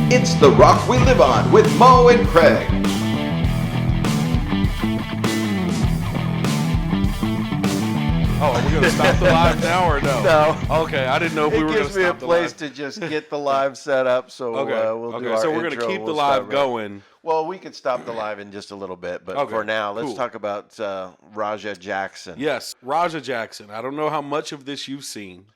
It's The Rock We Live On with Mo and Craig. Oh, are we going to stop the live now or no? No. Okay, I didn't know if we were going to It gives me a stop the place live. to just get the live set up, so we'll do our So we're going to intro. keep the We'll live start going. Well, we could stop the live in just a little bit, but Okay, for now, let's cool. talk about Raja Jackson. Yes, Raja Jackson. I don't know how much of this you've seen.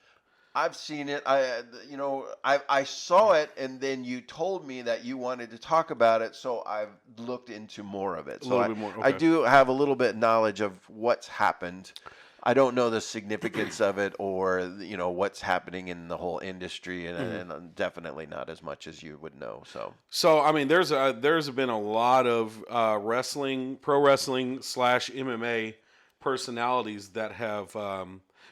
I've seen it. I saw it, and then you told me that you wanted to talk about it, so I've looked into more of it. A little bit more, I okay. do have a little bit knowledge of what's happened. I don't know the significance of it, or what's happening in the whole industry, and definitely not as much as you would know. So I mean, there's been a lot of pro wrestling / MMA personalities that have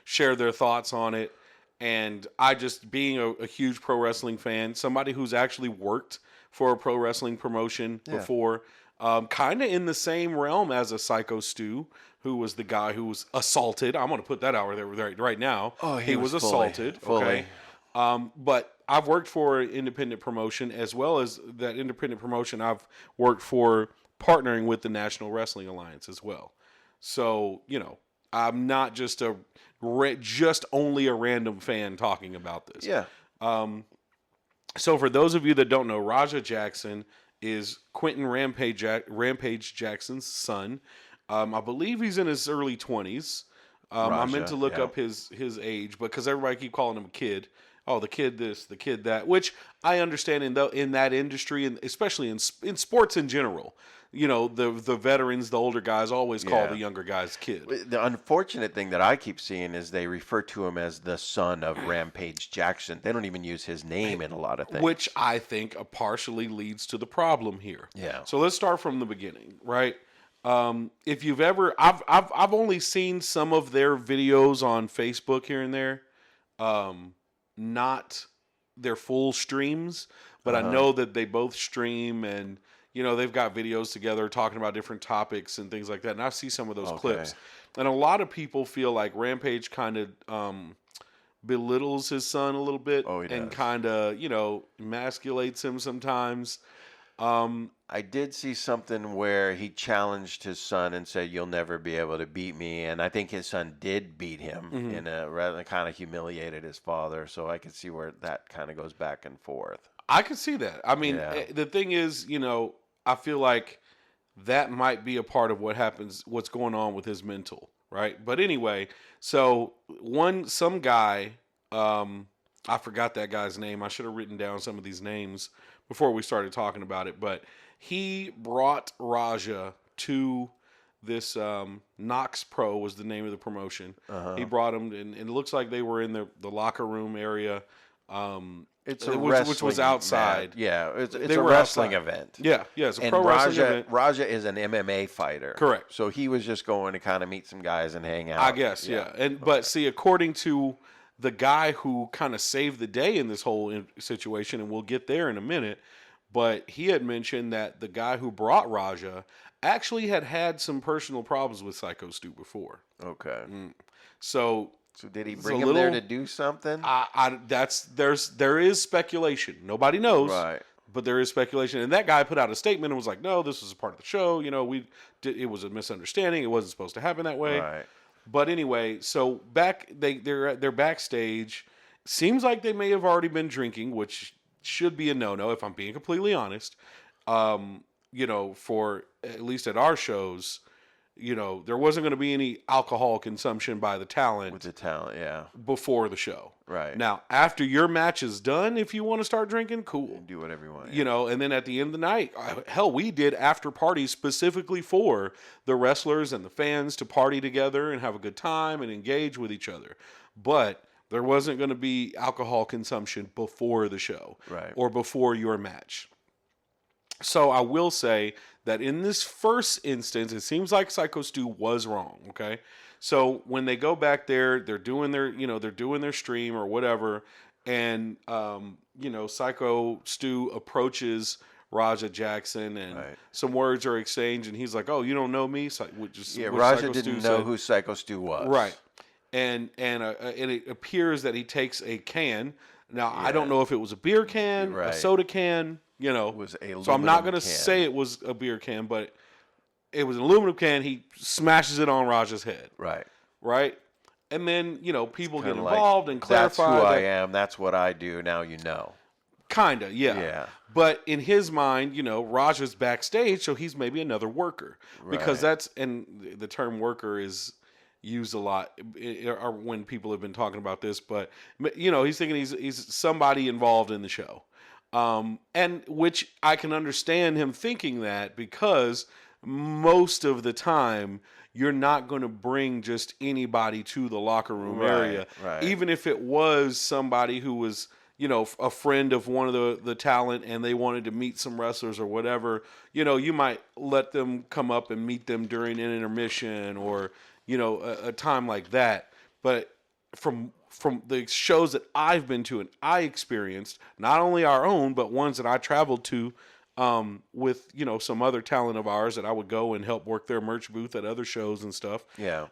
shared their thoughts on it. And I just, being a huge pro wrestling fan, somebody who's actually worked for a pro wrestling promotion before, kind of in the same realm as a Syko Stu, who was the guy who was assaulted. I'm going to put that out there right now. Oh, he was assaulted. Fully. Okay. But I've worked for an independent promotion, as well as that independent promotion, I've worked for partnering with the National Wrestling Alliance as well. So, I'm not just only a random fan talking about this. Yeah. So for those of you that don't know, Raja Jackson is Quentin Rampage Jackson's son. I believe he's in his early 20s. I meant to look up his age, because everybody keep calling him a kid. Oh, the kid this, the kid that, which I understand in that industry, and especially in sports in general. The veterans, the older guys always call the younger guys kid. The unfortunate thing that I keep seeing is they refer to him as the son of Rampage Jackson. They don't even use his name in a lot of things. Which I think partially leads to the problem here. Yeah. So let's start from the beginning, right? If you've ever, I've only seen some of their videos on Facebook here and there, not their full streams, but I know that they both stream, and they've got videos together talking about different topics and things like that. And I see some of those clips, and a lot of people feel like Rampage kind of belittles his son a little bit, and kind of emasculates him sometimes. I did see something where he challenged his son and said, "You'll never be able to beat me." And I think his son did beat him in a rather kind of humiliated his father. So I could see where that kind of goes back and forth. I could see that. I mean, the thing is, I feel like that might be a part of what's going on with his mental, right? But anyway, so some guy, I forgot that guy's name. I should have written down some of these names before we started talking about it, but he brought Raja to this Knox Pro was the name of the promotion. He brought him, and it looks like they were in the locker room area. Which was outside. Yeah, it's a wrestling event. Yeah, it's a pro wrestling event. Raja is an MMA fighter. Correct. So he was just going to kind of meet some guys and hang out. I guess, yeah. But see, according to the guy who kind of saved the day in this whole situation, and we'll get there in a minute, but he had mentioned that the guy who brought Raja actually had some personal problems with Syko Stu before. Okay. So did he bring him there to do something? There is speculation. Nobody knows. Right. But there is speculation. And that guy put out a statement and was like, no, this was a part of the show. It was a misunderstanding. It wasn't supposed to happen that way. Right. But anyway, so they're backstage. Seems like they may have already been drinking, which should be a no-no if I'm being completely honest. For at least at our shows, there wasn't going to be any alcohol consumption by the talent. With the talent, yeah. Before the show. Right. Now, after your match is done, if you want to start drinking, cool. Do whatever you want. And then at the end of the night, hell, we did after parties specifically for the wrestlers and the fans to party together and have a good time and engage with each other. But there wasn't going to be alcohol consumption before the show. Right. Or before your match. So I will say that in this first instance, it seems like Syko Stu was wrong. Okay, so when they go back there, they're doing their stream or whatever, and Syko Stu approaches Raja Jackson, and some words are exchanged, and he's like, "Oh, you don't know me?" Raja didn't know who Syko Stu was. Right, and it appears that he takes a can. Now I don't know if it was a beer can, a soda can. You know, was a so I'm not aluminum gonna can. say it was a beer can, but it was an aluminum can. He smashes it on Raja's head. Right. And then, people get Kinda involved and clarify that's who I that. am. That's what I do. Now you know. Kinda, yeah. Yeah. But in his mind, Raja's backstage, so he's maybe another worker. Because Right. and the term worker is used a lot or when people have been talking about this, but he's thinking he's somebody involved in the show. And which I can understand him thinking that because most of the time you're not going to bring just anybody to the locker room area, Right. even if it was somebody who was a friend of one of the talent and they wanted to meet some wrestlers or whatever. You might let them come up and meet them during an intermission or a time like that. But from the shows that I've been to and I experienced, not only our own, but ones that I traveled to with, some other talent of ours that I would go and help work their merch booth at other shows and stuff. Yeah.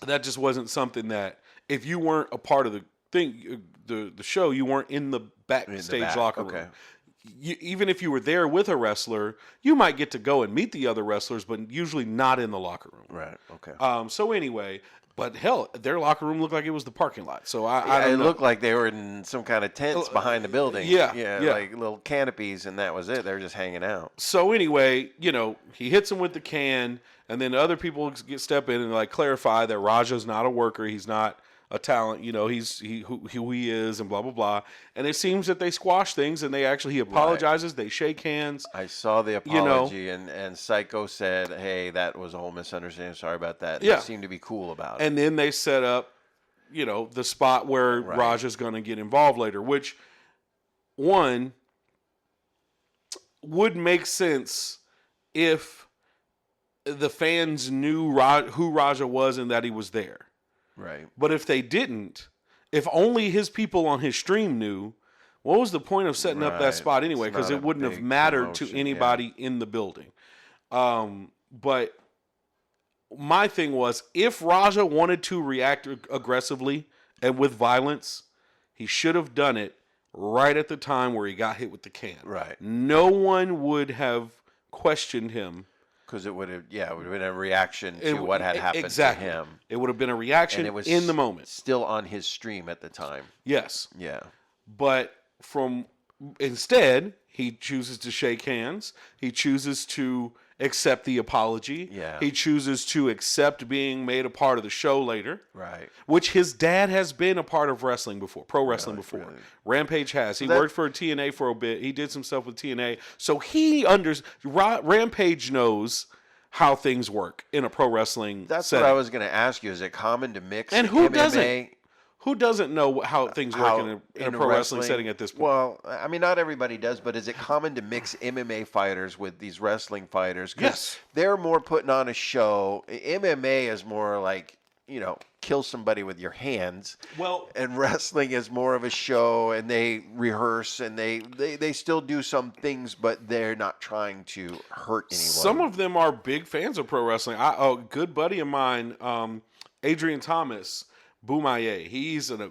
That just wasn't something that if you weren't a part of the thing, the show, you weren't in the backstage locker room. Okay. Even if you were there with a wrestler, you might get to go and meet the other wrestlers, but usually not in the locker room. Right. Okay. So anyway, but hell, their locker room looked like it was the parking lot. So I don't it know. looked like they were in some kind of tents behind the building. Yeah. Like little canopies, and that was it. They were just hanging out. So anyway, he hits him with the can, and then other people step in and like clarify that Raja's not a worker. He's not a talent. He's who he is, and blah blah blah. And it seems that they squash things, and he apologizes. Right. They shake hands. I saw the apology, and Syko said, "Hey, that was a whole misunderstanding. Sorry about that." And they seemed to be cool about it. And then they set up, the spot where Raja's going to get involved later, which one would make sense if the fans knew who Raja was and that he was there. Right. But if they didn't, if only his people on his stream knew, what was the point of setting up that spot anyway? Because it wouldn't have mattered to anybody in the building. But my thing was, if Raja wanted to react aggressively and with violence, he should have done it right at the time where he got hit with the can. Right. No one would have questioned him. Because it would have been a reaction to what had happened to him. It would have been a reaction and it was in the moment. Still on his stream at the time. Yes. Yeah. But instead, he chooses to shake hands. He chooses to accept the apology. Yeah. He chooses to accept being made a part of the show later. Right. Which his dad has been a part of wrestling before, pro wrestling before. Really? Rampage has. He worked for TNA for a bit. He did some stuff with TNA. So Rampage knows how things work in a pro wrestling setting. What I was going to ask you. Is it common to mix and who MMA? Doesn't? Who doesn't know how things work in a pro wrestling setting at this point? Well, I mean, not everybody does, but is it common to mix MMA fighters with these wrestling fighters? Yes. They're more putting on a show. MMA is more like, kill somebody with your hands. Well, and wrestling is more of a show, and they rehearse, and they still do some things, but they're not trying to hurt anyone. Some of them are big fans of pro wrestling. A good buddy of mine, Adrian Thomas, Boumaye. He's a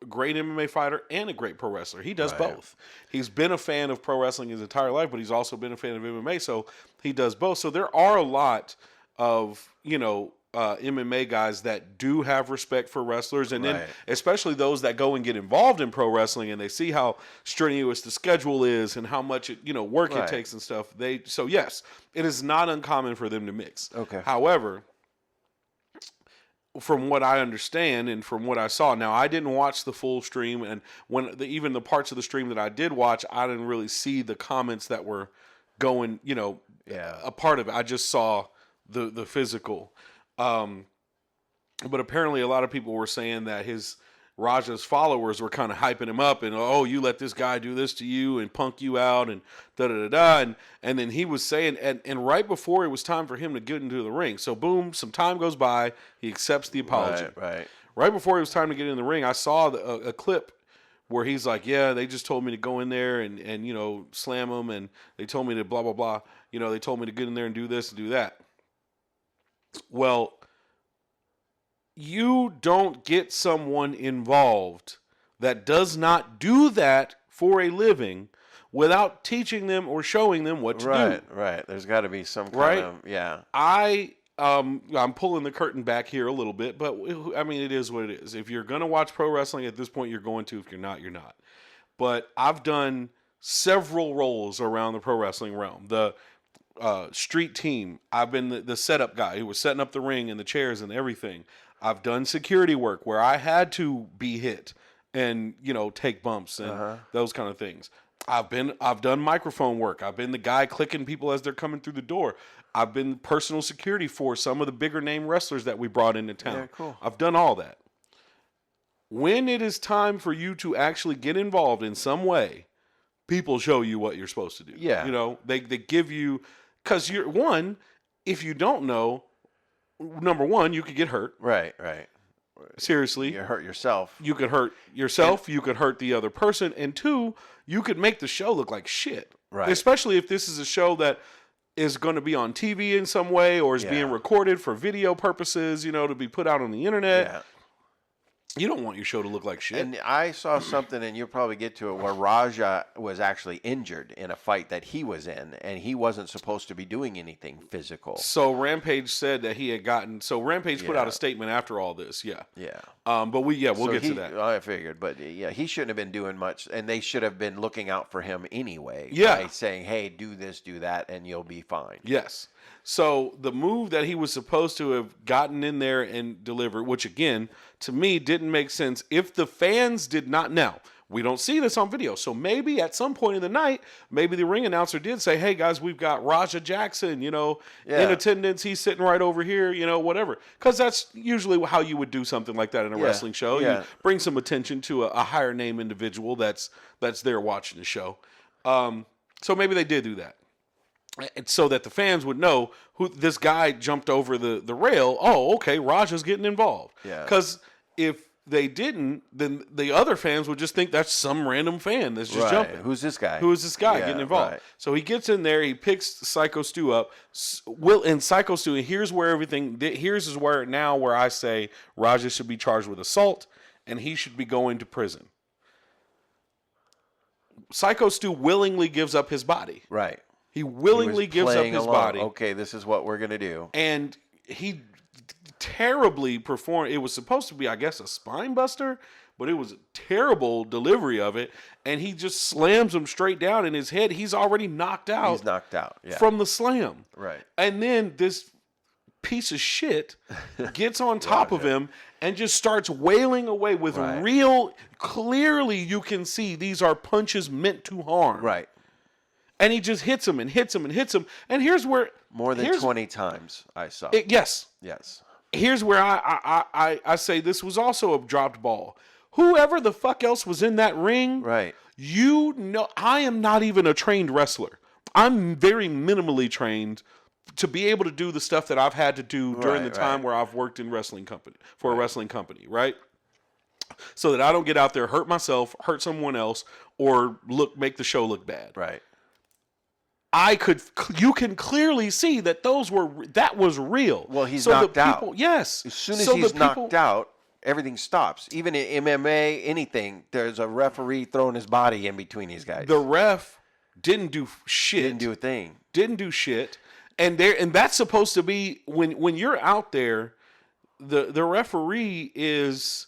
great MMA fighter and a great pro wrestler. He does both. He's been a fan of pro wrestling his entire life, but he's also been a fan of MMA, so he does both. So there are a lot of, MMA guys that do have respect for wrestlers, and then especially those that go and get involved in pro wrestling and they see how strenuous the schedule is and how much work it takes and stuff. So yes, it is not uncommon for them to mix. Okay. However, from what I understand and from what I saw, now I didn't watch the full stream, and even the parts of the stream that I did watch, I didn't really see the comments that were going, a part of it. I just saw the physical. But apparently a lot of people were saying that Raja's followers were kind of hyping him up and, oh, you let this guy do this to you and punk you out and da-da-da-da. And then he was saying, and right before it was time for him to get into the ring. So boom, some time goes by. He accepts the apology. Right before it was time to get in the ring, I saw a clip where he's like, yeah, they just told me to go in there and slam him. And they told me to blah, blah, blah. They told me to get in there and do this and do that. Well, you don't get someone involved that does not do that for a living without teaching them or showing them what to do. Right. There's got to be some kind of, yeah. I'm pulling the curtain back here a little bit, but I mean, it is what it is. If you're going to watch pro wrestling at this point, you're going to. If you're not, you're not. But I've done several roles around the pro wrestling realm. The street team, I've been the setup guy who was setting up the ring and the chairs and everything. I've done security work where I had to be hit and, take bumps and those kind of things. I've done microphone work. I've been the guy clicking people as they're coming through the door. I've been personal security for some of the bigger name wrestlers that we brought into town. Yeah, cool. I've done all that. When it is time for you to actually get involved in some way, people show you what you're supposed to do. Yeah. They give you, because if you don't know, number one, you could get hurt. Right. Seriously. You hurt yourself. You could hurt yourself. You could hurt the other person. And two, you could make the show look like shit. Right. Especially if this is a show that is going to be on TV in some way or is being recorded for video purposes, to be put out on the internet. Yeah. You don't want your show to look like shit. And I saw something, and you'll probably get to it, where Raja was actually injured in a fight that he was in, and he wasn't supposed to be doing anything physical. So Rampage said that he had gotten. So Rampage put out a statement after all this. Yeah. Yeah. But we'll get to that. I figured, but he shouldn't have been doing much, and they should have been looking out for him anyway. Yeah. By saying, hey, do this, do that, and you'll be fine. Yes. So the move that he was supposed to have gotten in there and delivered, which again, to me, didn't make sense if the fans did not. Now, we don't see this on video. So maybe at some point in the night, maybe the ring announcer did say, hey, guys, we've got Raja Jackson, in attendance. He's sitting right over here, whatever. Because that's usually how you would do something like that in a wrestling show. Yeah. You bring some attention to a higher name individual that's there watching the show. So maybe they did do that. So that the fans would know who this guy jumped over the rail. Oh, okay, Raja's getting involved. Yeah. Because if they didn't, then the other fans would just think that's some random fan that's just jumping. Who's this guy? Who is this guy getting involved? Right. So he gets in there, he picks Syko Stu up. And Syko Stu, and here's where where I say Raja should be charged with assault and he should be going to prison. Syko Stu willingly gives up his body. Right. He willingly gives up his body. Okay, this is what we're going to do. And he terribly performed. It was supposed to be, I guess, a spine buster, but it was a terrible delivery of it. And he just slams him straight down in his head. He's already knocked out. He's knocked out, from the slam. Right. And then this piece of shit gets on top of him and just starts wailing away with clearly you can see these are punches meant to harm. Right. And he just hits him and hits him and hits him. And here's where... More than 20 times I saw. Yes. Here's where I say this was also a dropped ball. Whoever the fuck else was in that ring... Right. I am not even a trained wrestler. I'm very minimally trained to be able to do the stuff that I've had to do during the time where I've worked in a wrestling company, right? So that I don't get out there, hurt myself, hurt someone else, or make the show look bad. Right. You can clearly see that that was real. Well, he's knocked out. Yes. As soon as he's knocked out, everything stops. Even in MMA, anything, there's a referee throwing his body in between these guys. The ref didn't do shit. Didn't do a thing. Didn't do shit. And that's supposed to be when you're out there, the referee is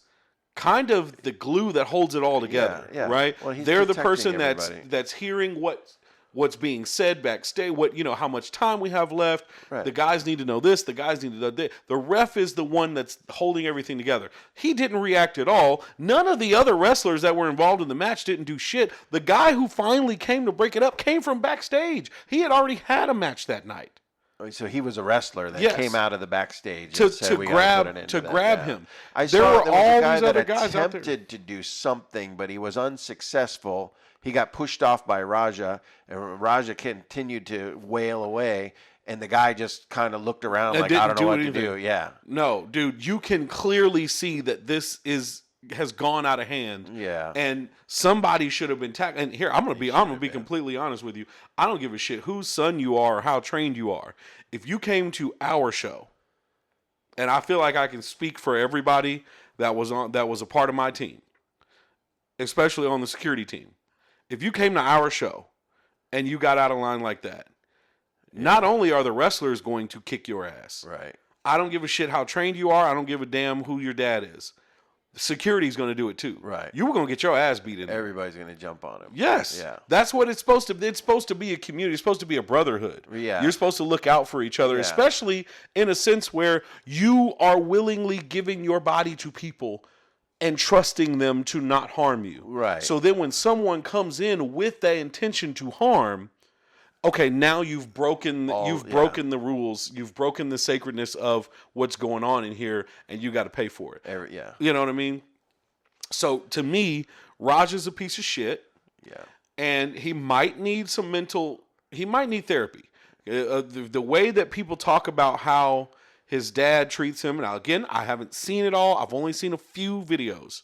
kind of the glue that holds it all together, right? Well, they're the person that's hearing what's being said backstage, how much time we have left. Right. The guys need to know this, the guys need to know that. The ref is the one that's holding everything together. He didn't react at all. None of the other wrestlers that were involved in the match didn't do shit. The guy who finally came to break it up came from backstage. He had already had a match that night. So he was a wrestler that came out of the backstage to grab him. There were all these other guys out there. Attempted to do something, but he was unsuccessful. He got pushed off by Raja, and Raja continued to wail away. And the guy just kind of looked around like, I don't know what to do. Yeah. No, dude, you can clearly see that this has gone out of hand. Yeah. And somebody should have been tackled. And here, I'm gonna be completely honest with you. I don't give a shit whose son you are or how trained you are. If you came to our show, and I feel like I can speak for everybody that was a part of my team, especially on the security team. if you came to our show and you got out of line like that, not only are the wrestlers going to kick your ass. Right. I don't give a shit how trained you are. I don't give a damn who your dad is. Security's going to do it too. Right. You were going to get your ass beat in there. Everybody's going to jump on him. Yes. Yeah. That's what it's supposed to be. It's supposed to be a community. It's supposed to be a brotherhood. Yeah. You're supposed to look out for each other, especially in a sense where you are willingly giving your body to people and trusting them to not harm you. Right. So then when someone comes in with that intention to harm, okay, now you've broken broken the rules. You've broken the sacredness of what's going on in here, and you got to pay for it. You know what I mean? So to me, Raja's a piece of shit. Yeah. And he might need he might need therapy. The way that people talk about how his dad treats him, now again, I haven't seen it all. I've only seen a few videos.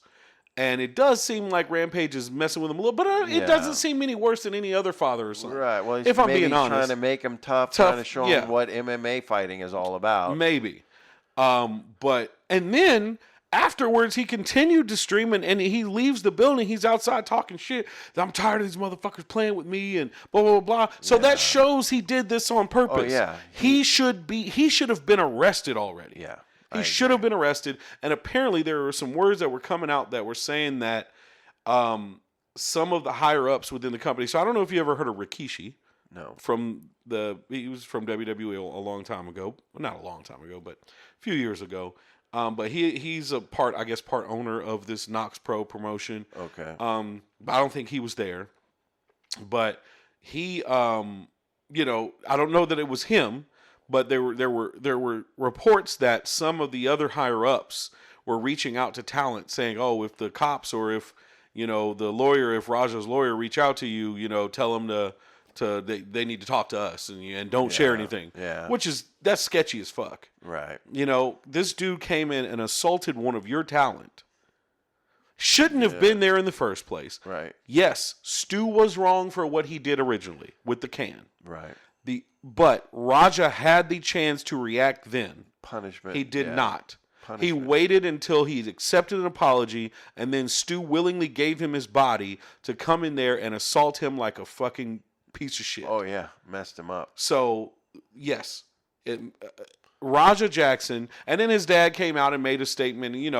And it does seem like Rampage is messing with him a little, but it doesn't seem any worse than any other father or son. Right. Well, if I'm being honest, trying to make him tough, trying to show him what MMA fighting is all about. Maybe. But then afterwards, he continued to stream, and he leaves the building. He's outside talking shit. I'm tired of these motherfuckers playing with me, and blah blah blah. So that shows he did this on purpose. Oh yeah. He should have been arrested already. Yeah. He should have been arrested, and apparently there were some words that were coming out that were saying that some of the higher ups within the company. So I don't know if you ever heard of Rikishi. No. He was from WWE a long time ago. Well, not a long time ago, but a few years ago. But he's a part owner of this Knox Pro promotion. Okay. But I don't think he was there. But he, I don't know that it was him. But there were reports that some of the other higher ups were reaching out to talent saying, "Oh, if the cops or if the lawyer, if Raja's lawyer reach out to you, tell them they need to talk to us and don't share anything." Yeah. That's sketchy as fuck. Right. This dude came in and assaulted one of your talent. Shouldn't have been there in the first place. Right. Yes, Stu was wrong for what he did originally with the can. Right. But Raja had the chance to react then. Punishment. He did not. Punishment. He waited until he accepted an apology, and then Stu willingly gave him his body to come in there and assault him like a fucking piece of shit. Oh, yeah. Messed him up. So, yes. Raja Jackson, and then his dad came out and made a statement. He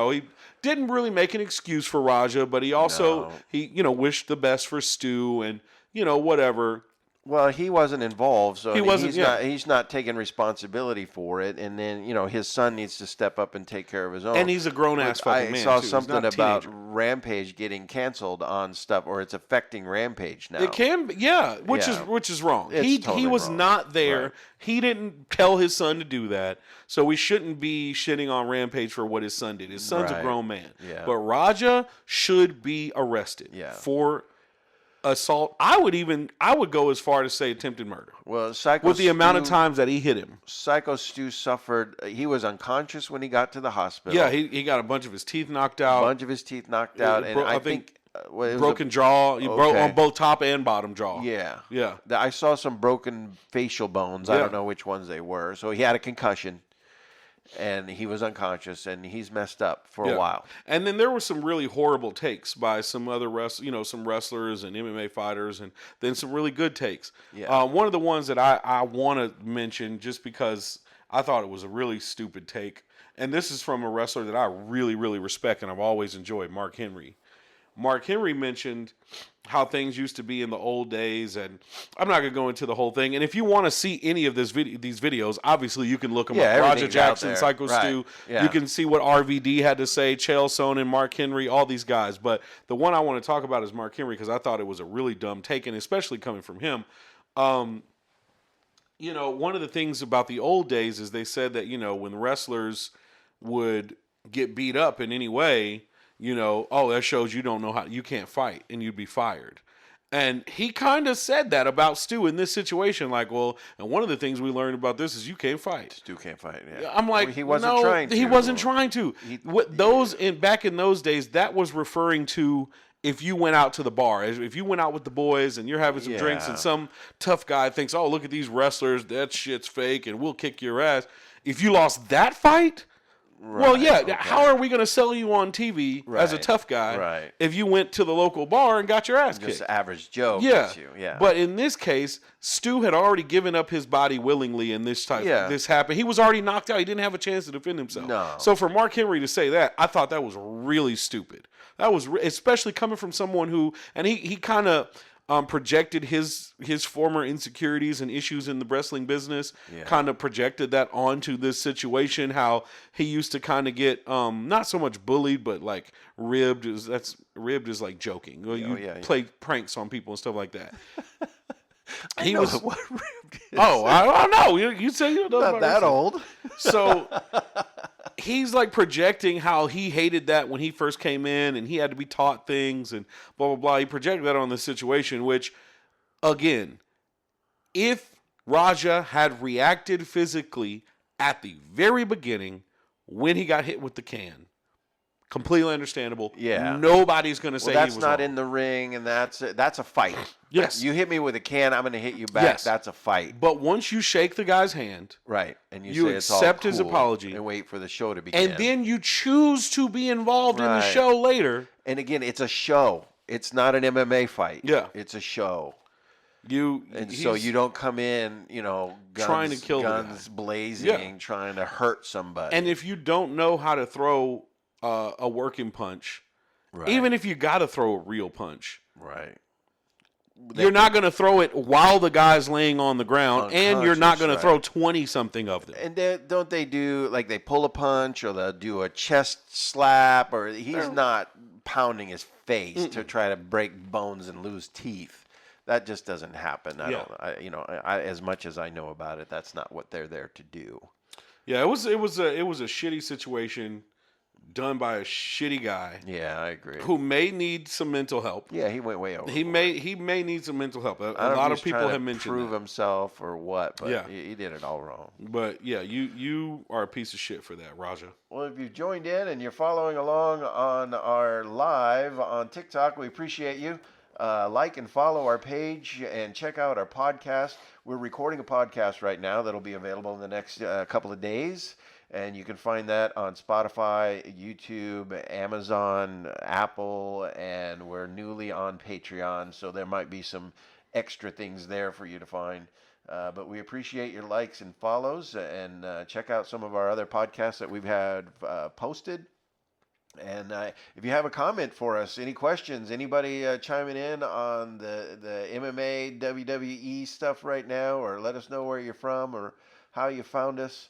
didn't really make an excuse for Raja, but he also, wished the best for Stu and, whatever. Well, he wasn't involved, so he's not taking responsibility for it. And then, his son needs to step up and take care of his own. And he's a grown-ass fucking man, I saw too. something about Rampage getting canceled on stuff, or it's affecting Rampage now. It can be, which is wrong. He was wrong. not there. Right. He didn't tell his son to do that. So we shouldn't be shitting on Rampage for what his son did. His son's a grown man. Yeah. But Raja should be arrested for assault. I would go as far to say attempted murder. Well, Syko with the amount of times that he hit him. Syko Stu suffered. He was unconscious when he got to the hospital. Yeah, he got a bunch of his teeth knocked out. And I think broken jaw. You broke on both top and bottom jaw. Yeah. I saw some broken facial bones. I don't know which ones they were. So he had a concussion. And he was unconscious, and he's messed up for a while. And then there were some really horrible takes by some other some wrestlers and MMA fighters, and then some really good takes. Yeah. One of the ones that I want to mention, just because I thought it was a really stupid take, and this is from a wrestler that I really, really respect and I've always enjoyed, Mark Henry. Mark Henry mentioned how things used to be in the old days, and I'm not going to go into the whole thing. And if you want to see any of these videos, obviously you can look them up. Raja Jackson, Syko Stu. You can see what RVD had to say, Chael Sonnen, Mark Henry, all these guys. But the one I want to talk about is Mark Henry, because I thought it was a really dumb take, and especially coming from him. One of the things about the old days is they said that, when wrestlers would get beat up in any way, that shows you can't fight, and you'd be fired. And he kind of said that about Stu in this situation. Like, well, and one of the things we learned about this is you can't fight. Stu can't fight, yeah. I'm like, he wasn't trying to. He wasn't trying to. Back in those days, that was referring to if you went out to the bar, if you went out with the boys and you're having some drinks and some tough guy thinks, oh, look at these wrestlers, that shit's fake and we'll kick your ass. If you lost that fight, Well, yeah. okay. How are we going to sell you on TV as a tough guy if you went to the local bar and got your ass kicked? Just average Joe Yeah. gets you. Yeah. But in this case, Stu had already given up his body willingly, and this happened. He was already knocked out. He didn't have a chance to defend himself. No. So for Mark Henry to say that, I thought that was really stupid. That was especially coming from someone who, and he kind of projected his former insecurities and issues in the wrestling business, kind of projected that onto this situation, how he used to kind of get not so much bullied, but like ribbed is like joking. You play pranks on people and stuff like that. He was what ribbed is. Oh, I don't know. You say you don't know not that old. So he's like projecting how he hated that when he first came in and he had to be taught things and blah, blah, blah. He projected that on the situation, which, again, if Raja had reacted physically at the very beginning when he got hit with the can, completely understandable. Yeah. Nobody's going to say he was that's not wrong. in the ring, and that's a fight. Yes. You hit me with a can, I'm going to hit you back. Yes. That's a fight. But once you shake the guy's hand, right, and you say accept it's his all cool apology and wait for the show to begin. and then you choose to be involved in the show later. And again, it's a show. It's not an MMA fight. Yeah. It's a show. So you don't come in, guns, trying to kill guns blazing, trying to hurt somebody. And if you don't know how to throw a working punch, even if you got to throw a real punch, you're not going to throw it while the guy's laying on the ground, and you're not going to throw 20-something of them. And don't they do, like, they pull a punch or they'll do a chest slap, or he's not pounding his face to try to break bones and lose teeth. That just doesn't happen. I as much as I know about it, that's not what they're there to do. Yeah, it was a shitty situation done by a shitty guy. Yeah, I agree. Who may need some mental help. Yeah, he went way over. He may need some mental help. A lot of people have mentioned prove that. himself or what, but he did it all wrong. But yeah, you are a piece of shit for that, Raja. Well, if you've joined in and you're following along on our live on TikTok, we appreciate you. Like and follow our page and check out our podcast. We're recording a podcast right now that'll be available in the next couple of days. And you can find that on Spotify, YouTube, Amazon, Apple, and we're newly on Patreon. So there might be some extra things there for you to find. But we appreciate your likes and follows. And check out some of our other podcasts that we've had posted. And if you have a comment for us, any questions, anybody chiming in on the MMA, WWE stuff right now, or let us know where you're from or how you found us,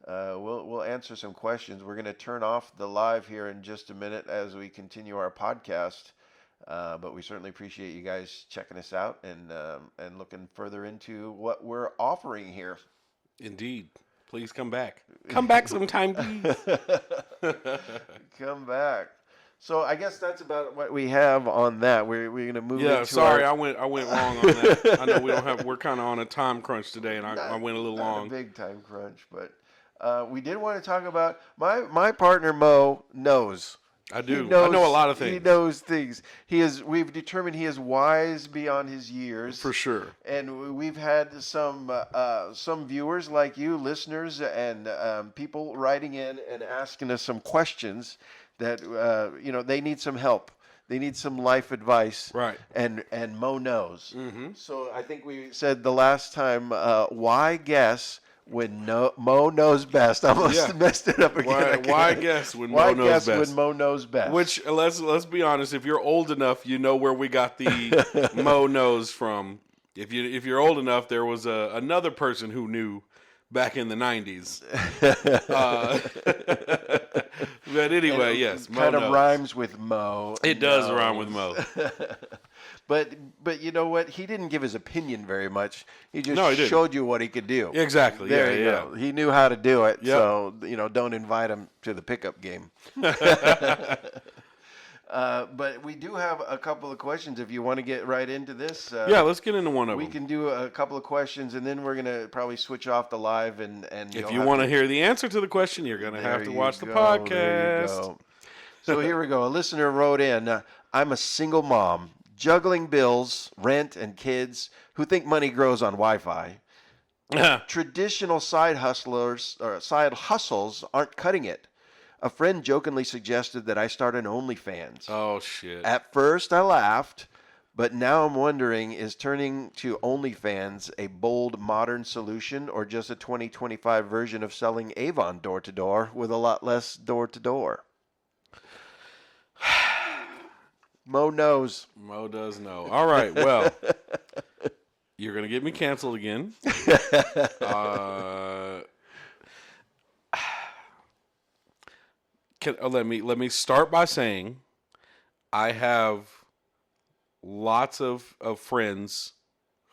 we'll answer some questions. We're going to turn off the live here in just a minute as we continue our podcast. But we certainly appreciate you guys checking us out and looking further into what we're offering here. Indeed. Please come back. Come back sometime, please. Come back. So I guess that's about what we have on that. We're going to move. Yeah, sorry, I went wrong on that. I know we're kind of on a time crunch today, and I went a little long. A big time crunch, but we did want to talk about my partner Mo knows. I do. I know a lot of things. He knows things. We've determined he is wise beyond his years. For sure. And we've had some viewers like you, listeners, and people writing in and asking us some questions that they need some help. They need some life advice. Right. And Mo knows. Mm-hmm. So I think we said the last time, why guess when Mo knows best? I almost messed it up again. Why guess when Mo knows best? Why guess when Mo knows best? Which, let's be honest, if you're old enough, you know where we got the Mo knows from. If you're old enough, there was another person who knew back in the 90s. But anyway, yes, Mo kind knows. of rhymes with Mo. It does rhyme with Mo. But you know what? He didn't give his opinion very much. He just showed you what he could do. Exactly. There you go. He knew how to do it. Yep. So don't invite him to the pickup game. But we do have a couple of questions. If you want to get right into this, let's get into one of them. We can do a couple of questions, and then we're gonna probably switch off the live. And if you want to hear the answer to the question, you're gonna have to watch the podcast. There you go. So here we go. A listener wrote in, I'm a single mom, juggling bills, rent, and kids who think money grows on Wi-Fi. Traditional side hustles aren't cutting it. A friend jokingly suggested that I start an OnlyFans. Oh, shit. At first, I laughed, but now I'm wondering, is turning to OnlyFans a bold, modern solution or just a 2025 version of selling Avon door-to-door with a lot less door-to-door? Mo knows. Mo does know. All right, well, you're going to get me canceled again. Let me start by saying I have lots of friends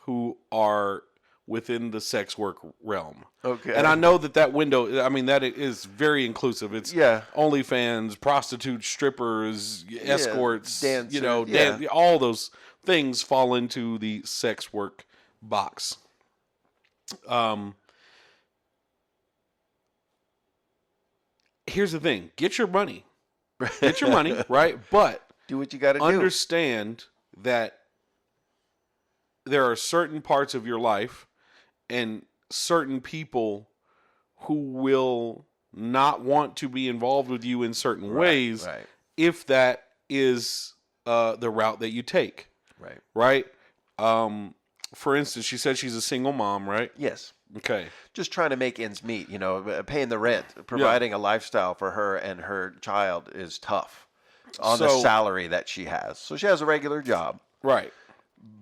who are within the sex work realm. Okay. And I know that window, I mean, that is very inclusive. It's Yeah. OnlyFans, prostitutes, strippers, escorts, dancers, all those things fall into the sex work box. Here's the thing. Get your money. Get your money, right? But do what you got to do. Understand that there are certain parts of your life and certain people who will not want to be involved with you in certain ways if that is the route that you take. Right? For instance, she said she's a single mom, right? Yes. Okay. Just trying to make ends meet, paying the rent, providing a lifestyle for her and her child is tough on the salary that she has. So she has a regular job. Right.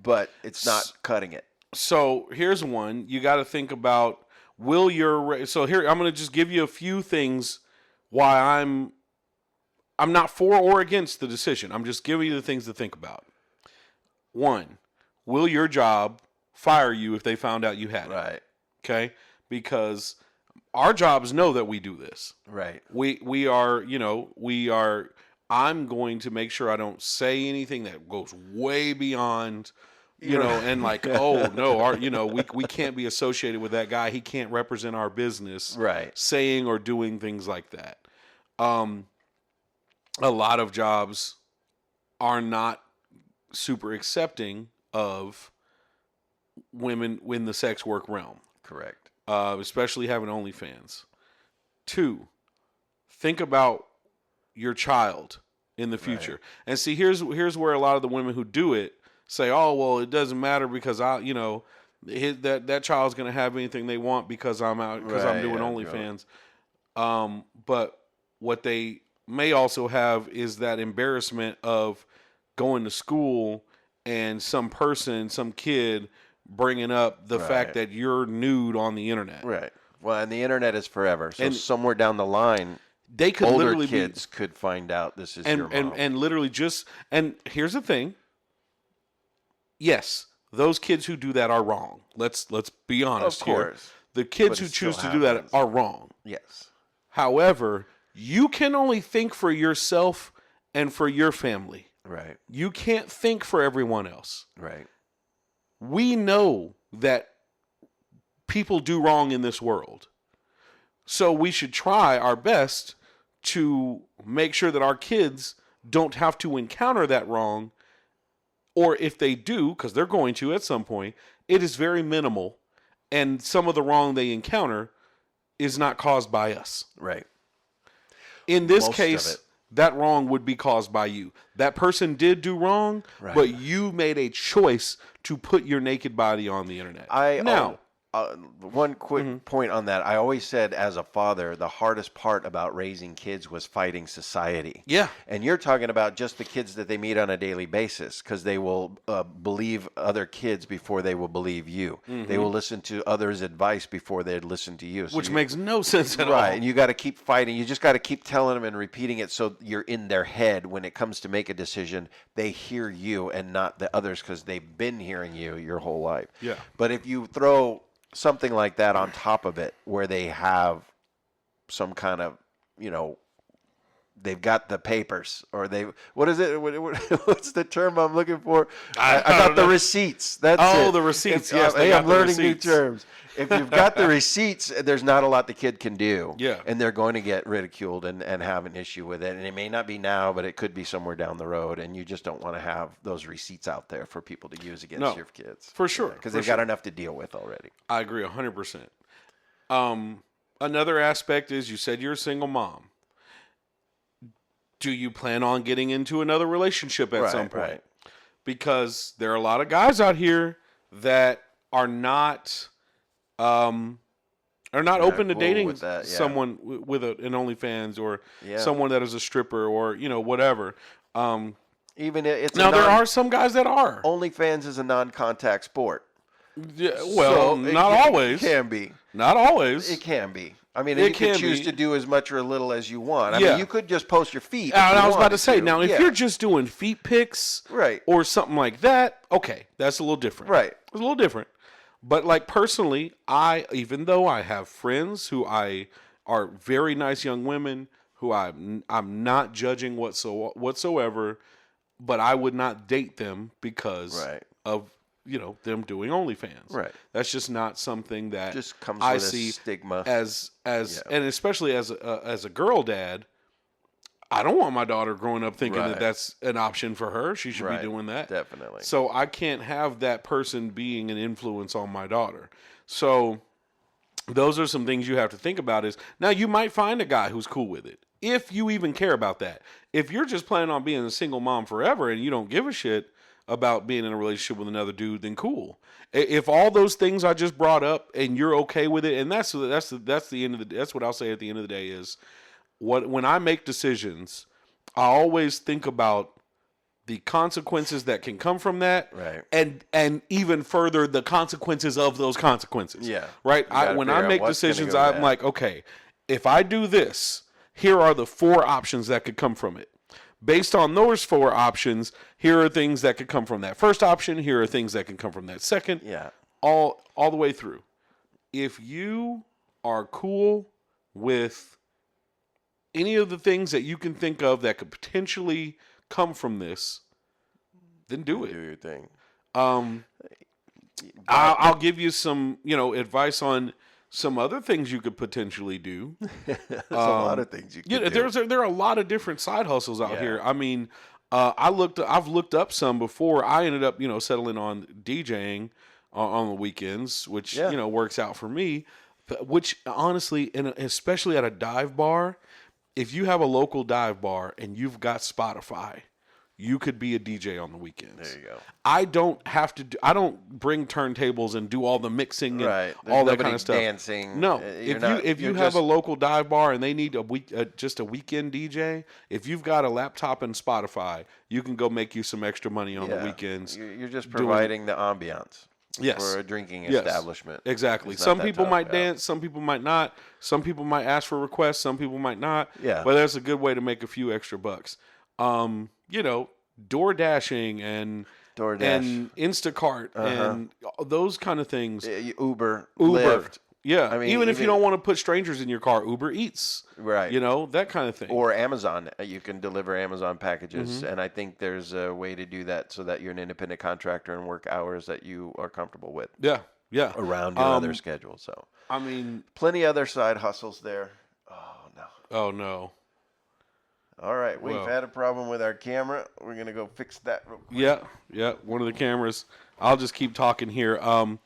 But it's not cutting it. So here's one. You got to think about, so here, I'm going to just give you a few things why I'm not for or against the decision. I'm just giving you the things to think about. One, will your job fire you if they found out you had it? Right. Okay? Because our jobs know that we do this. Right. We are, I'm going to make sure I don't say anything that goes way beyond, and like, oh no, we can't be associated with that guy. He can't represent our business. Right. Saying or doing things like that. A lot of jobs are not super accepting of women in the sex work realm. Correct. Especially having OnlyFans. 2, think about your child in the future. Right. And see, here's where a lot of the women who do it say, "Oh, well, it doesn't matter because that child's going to have anything they want because I'm out because I'm doing OnlyFans." But what they may also have is that embarrassment of going to school and some kid bringing up the fact that you're nude on the internet. Right. Well, and the internet is forever. So somewhere down the line, they could older literally kids could find out this is your mom. And literally and here's the thing. Yes, those kids who do that are wrong. Let's be honest here. The kids who choose to do that are wrong. Yes. However, you can only think for yourself and for your family. Right. You can't think for everyone else. Right. We know that people do wrong in this world. So we should try our best to make sure that our kids don't have to encounter that wrong. Or if they do, because they're going to at some point, it is very minimal. And some of the wrong they encounter is not caused by us. Right. In this case, that wrong would be caused by you. That person did do wrong, but you made a choice to put your naked body on the internet. One quick point on that. I always said as a father, the hardest part about raising kids was fighting society. Yeah. And you're talking about just the kids that they meet on a daily basis because they will believe other kids before they will believe you. Mm-hmm. They will listen to others' advice before they'd listen to you. So which makes no sense at all. Right. And you got to keep fighting. You just got to keep telling them and repeating it so you're in their head when it comes to make a decision. They hear you and not the others because they've been hearing you your whole life. Yeah. But if you throw something like that on top of it where they have some kind of, they've got the papers or what's the term I'm looking for? I got the receipts. That's it. The receipts. Yes, hey, I'm learning new terms. If you've got the receipts, there's not a lot the kid can do. Yeah. And they're going to get ridiculed and have an issue with it. And it may not be now, but it could be somewhere down the road. And you just don't want to have those receipts out there for people to use against your kids. For sure. Because they've got enough to deal with already. I agree 100%. Another aspect is you said you're a single mom. do you plan on getting into another relationship at some point? Right. Because there are a lot of guys out here that are not open to cool dating with that, yeah. someone with an OnlyFans or someone that is a stripper or whatever. Even it's now there are some guys that are. OnlyFans is a non-contact sport. Yeah, well, not always. It can be. Not always. It can be. I mean, you can choose to do as much or little as you want. I mean, you could just post your feet. And I was about to say, now, if you're just doing feet pics right. or something like that, okay, that's a little different. Right. It's a little different. But, like, personally, even though I have friends who are very nice young women who I'm not judging whatsoever, but I would not date them because of them doing OnlyFans. Right. That's just not something that just comes I with see a stigma. And especially as a girl dad, I don't want my daughter growing up thinking that that's an option for her. She should be doing that. Definitely. So I can't have that person being an influence on my daughter. So those are some things you have to think about. Is now you might find a guy who's cool with it. If you even care about that. If you're just planning on being a single mom forever and you don't give a shit about being in a relationship with another dude, then cool. If all those things I just brought up and you're okay with it, and that's the end of that's what I'll say at the end of the day is when I make decisions, I always think about the consequences that can come from that, and even further the consequences of those consequences. Yeah. Right. When I make decisions, I'm like, okay, if I do this, here are the 4 options that could come from it. Based on those 4 options, here are things that could come from that first option. Here are things that can come from that second. Yeah. All the way through. If you are cool with any of the things that you can think of that could potentially come from this, then do it. Do your thing. I'll give you some, advice on some other things you could potentially do. There's a lot of things you can do. There are a lot of different side hustles out here. I mean, I've looked up some before. I ended up, settling on DJing on the weekends, which works out for me. Which honestly, especially at a dive bar, if you have a local dive bar and you've got Spotify, you could be a DJ on the weekends. There you go. I don't bring turntables and do all the mixing and all that kind of stuff. Dancing. No, if you have a local dive bar and they need just a weekend DJ, if you've got a laptop and Spotify, you can go make you some extra money on the weekends. You're just providing the ambiance. Yes. For a drinking establishment. Exactly. Some people might dance, some people might not. Some people might ask for requests, some people might not. Yeah. But that's a good way to make a few extra bucks. Door dashing and Instacart and those kind of things. Uber, Lyft. Yeah. I mean, even if you don't want to put strangers in your car, Uber Eats. Right. That kind of thing. Or Amazon. You can deliver Amazon packages. And I think there's a way to do that so that you're an independent contractor and work hours that you are comfortable with. Yeah. Yeah. Around your other schedule. So, I mean, plenty other side hustles there. Oh, no. Oh, no. All right. We've had a problem with our camera. We're going to go fix that real quick. Yeah. One of the cameras. I'll just keep talking here. I'm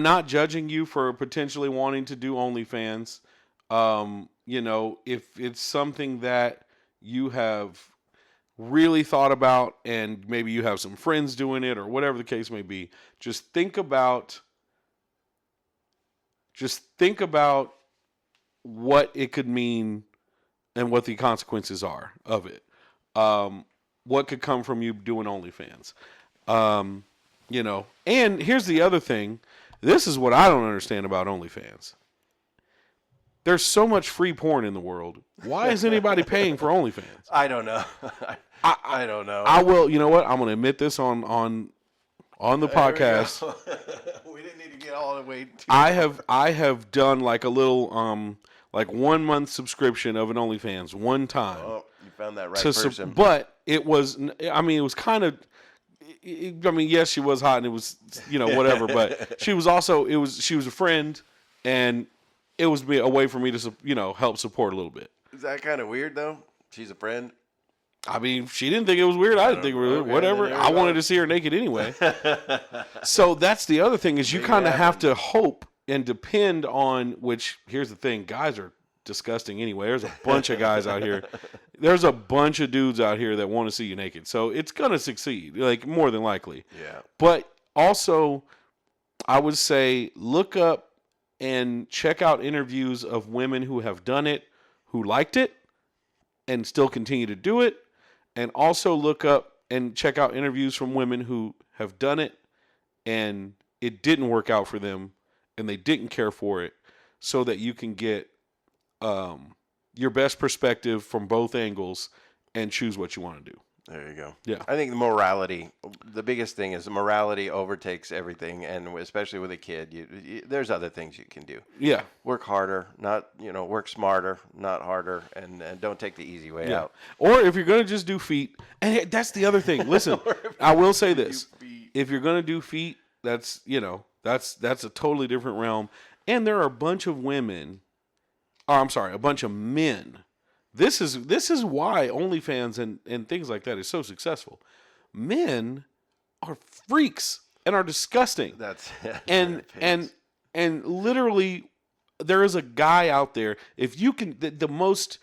not judging you for potentially wanting to do OnlyFans. If it's something that you have really thought about and maybe you have some friends doing it or whatever the case may be, just think about what it could mean and what the consequences are of it. What could come from you doing OnlyFans. And here's the other thing. This is what I don't understand about OnlyFans. There's so much free porn in the world. Why is anybody paying for OnlyFans? I don't know. I don't know. I will. You know what? I'm going to admit this on the podcast. We didn't need to get all the way. I have done like a little 1 month subscription of an OnlyFans one time. Oh, you found that right person. But it was kind of. Yes, she was hot and it was, whatever, but she was a friend and it was a way for me to, help support a little bit. Is that kind of weird though? She's a friend. She didn't think it was weird. I didn't think it was weird. Whatever. I wanted to see her naked anyway. So that's the other thing is you kind of have to hope and depend on, which here's the thing, guys are disgusting anyway. There's a bunch of guys out here. There's a bunch of dudes out here that want to see you naked. So it's going to succeed, like more than likely. Yeah. But also, I would say look up and check out interviews of women who have done it, who liked it, and still continue to do it. And also look up and check out interviews from women who have done it and it didn't work out for them and they didn't care for it, so that you can get your best perspective from both angles and choose what you want to do. There you go. Yeah. I think the biggest thing is the morality overtakes everything, and especially with a kid, there's other things you can do. Yeah. Work harder, work smarter, not harder, and don't take the easy way out. Or if you're going to just do feet, and that's the other thing. Listen, I will say this. If you're going to do feet, that's a totally different realm. And there are a bunch of a bunch of men. This is why OnlyFans and things like that is so successful. Men are freaks and are disgusting. And literally there is a guy out there. If you can, the most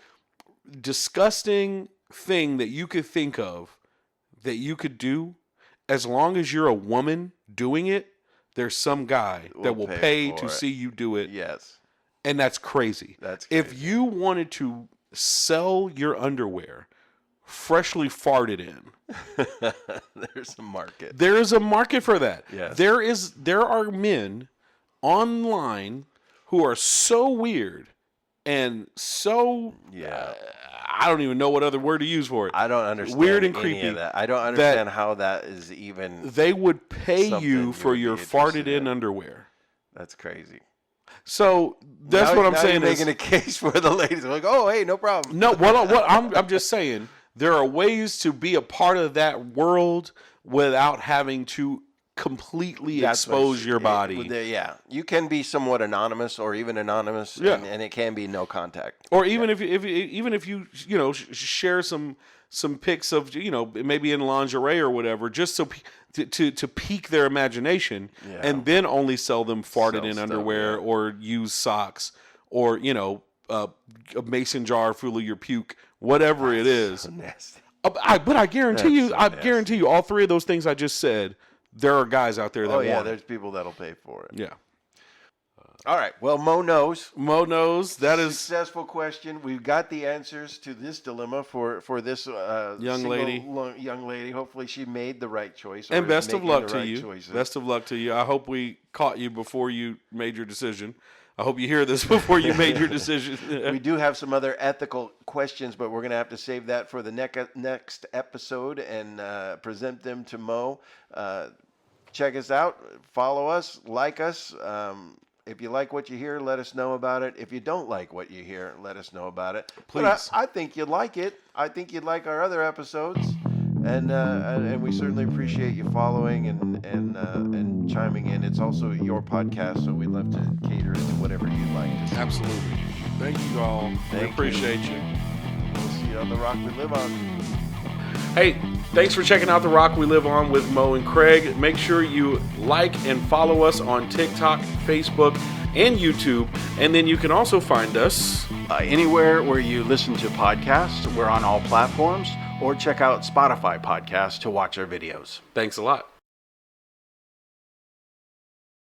disgusting thing that you could think of that you could do, as long as you're a woman doing it, there's some guy that will pay to see you do it. Yes. And that's crazy. If you wanted to sell your underwear freshly farted in, there's a market. There is a market for that. Yes. There are men online who are so weird and so I don't even know what other word to use for it. I don't understand weird and any creepy. Of that. I don't understand how that is even. They would pay you for your farted in underwear. That's crazy. So that's what I'm saying. You're making a case for the ladies. I'm like, oh, hey, no problem. No, I'm just saying there are ways to be a part of that world without having to completely expose your body. You can be somewhat anonymous or even anonymous, and it can be no contact. Or even if you share some pics of maybe in lingerie or whatever, just so to pique their imagination, and then only sell them farted in underwear or used socks or a mason jar full of your puke, whatever it is. So nasty. But I guarantee you, all three of those things I just said, there are guys out there that want there's people that'll pay for it. Yeah. All right. Well, Mo knows. That is successful question. We've got the answers to this dilemma for this young lady. Hopefully, she made the right choice. And best of luck to you. Best of luck to you. I hope we caught you before you made your decision. I hope you hear this before you made your decision. We do have some other ethical questions, but we're going to have to save that for the next episode and present them to Mo. Check us out. Follow us. Like us. If you like what you hear, let us know about it. If you don't like what you hear, let us know about it. Please. But I think you'd like it. I think you'd like our other episodes. And we certainly appreciate you following and chiming in. It's also your podcast, so we'd love to cater it to whatever you'd like. Absolutely. Thank you all. We appreciate you. We'll see you on The Rock We Live On. Hey, thanks for checking out The Rock We Live On with Mo and Craig. Make sure you like and follow us on TikTok, Facebook, and YouTube. And then you can also find us anywhere where you listen to podcasts. We're on all platforms. Or check out Spotify podcasts to watch our videos. Thanks a lot.